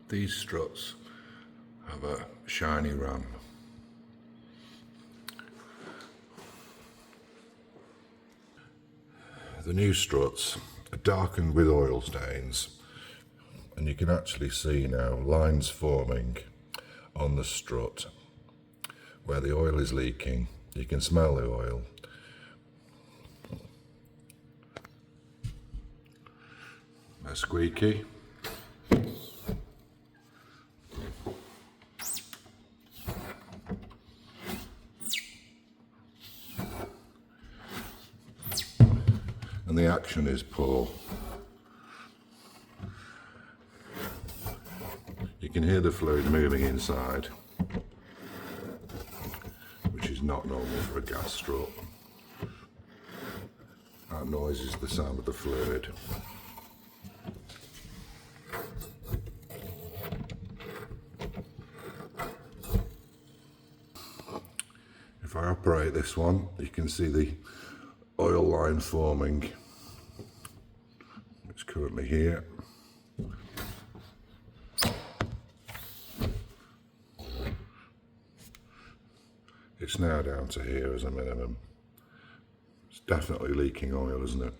These struts have a shiny ram. The new struts are darkened with oil stains, and you can actually see now lines forming on the strut where the oil is leaking. You can smell the oil. They're squeaky. And the action is poor. You can hear the fluid moving inside, which is not normal for a gas strut. That noise is the sound of the fluid. If I operate this one, you can see the oil line forming. It's currently here. It's now down to here as a minimum. It's definitely leaking oil, isn't it?